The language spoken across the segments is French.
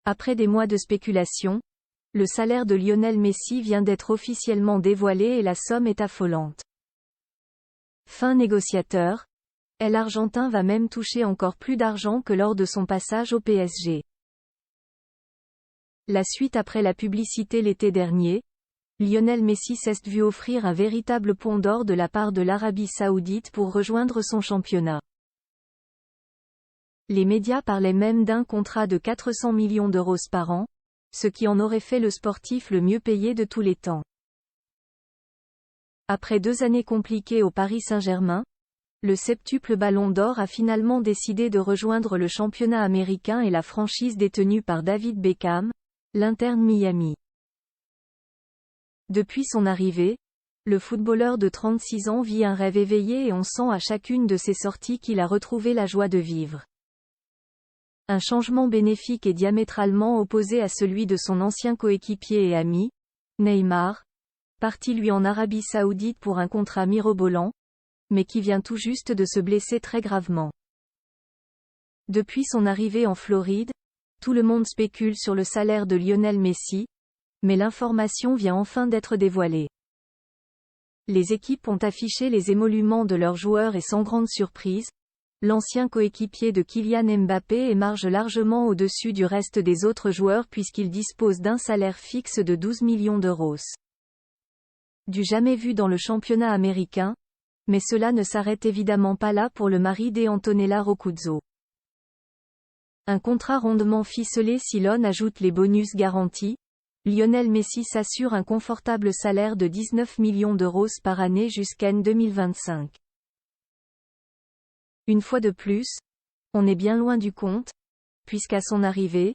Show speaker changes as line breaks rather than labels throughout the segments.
Après des mois de spéculation, le salaire de Lionel Messi vient d'être officiellement dévoilé et la somme est affolante. Fin négociateur, l'Argentin va même toucher encore plus d'argent que lors de son passage au PSG. La suite après la publicité l'été dernier, Lionel Messi s'est vu offrir un véritable pont d'or de la part de l'Arabie Saoudite pour rejoindre son championnat. Les médias parlaient même d'un contrat de 400 millions d'euros par an, ce qui en aurait fait le sportif le mieux payé de tous les temps. Après 2 années compliquées au Paris Saint-Germain, le septuple Ballon d'Or a finalement décidé de rejoindre le championnat américain et la franchise détenue par David Beckham, l'Inter Miami. Depuis son arrivée, le footballeur de 36 ans vit un rêve éveillé et on sent à chacune de ses sorties qu'il a retrouvé la joie de vivre. Un changement bénéfique et diamétralement opposé à celui de son ancien coéquipier et ami, Neymar, parti lui en Arabie Saoudite pour un contrat mirobolant, mais qui vient tout juste de se blesser très gravement. Depuis son arrivée en Floride, tout le monde spécule sur le salaire de Lionel Messi, mais l'information vient enfin d'être dévoilée. Les équipes ont affiché les émoluments de leurs joueurs et sans grande surprise, l'ancien coéquipier de Kylian Mbappé émarge largement au-dessus du reste des autres joueurs puisqu'il dispose d'un salaire fixe de 12 millions d'euros. Du jamais vu dans le championnat américain, mais cela ne s'arrête évidemment pas là pour le mari d'Antonella Roccuzzo. Un contrat rondement ficelé si l'on ajoute les bonus garantis, Lionel Messi s'assure un confortable salaire de 19 millions d'euros par année jusqu'en 2025. Une fois de plus, on est bien loin du compte, puisqu'à son arrivée,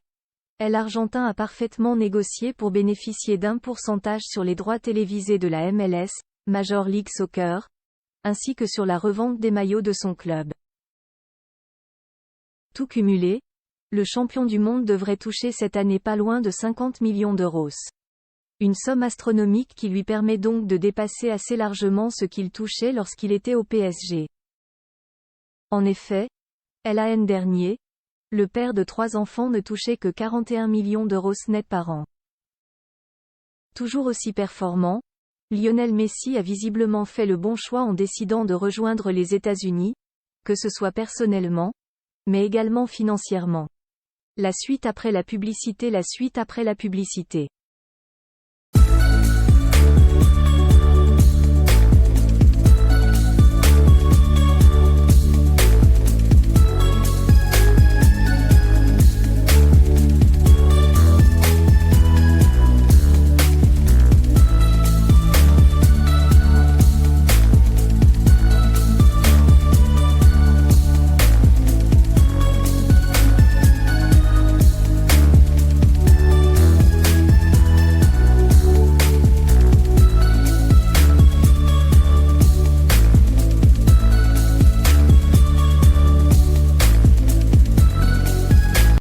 l'Argentin a parfaitement négocié pour bénéficier d'un pourcentage sur les droits télévisés de la MLS, Major League Soccer, ainsi que sur la revente des maillots de son club. Tout cumulé, le champion du monde devrait toucher cette année pas loin de 50 millions d'euros. Une somme astronomique qui lui permet donc de dépasser assez largement ce qu'il touchait lorsqu'il était au PSG. En effet, l'an dernier, le père de 3 enfants ne touchait que 41 millions d'euros net par an. Toujours aussi performant, Lionel Messi a visiblement fait le bon choix en décidant de rejoindre les États-Unis, que ce soit personnellement, mais également financièrement. La suite après la publicité.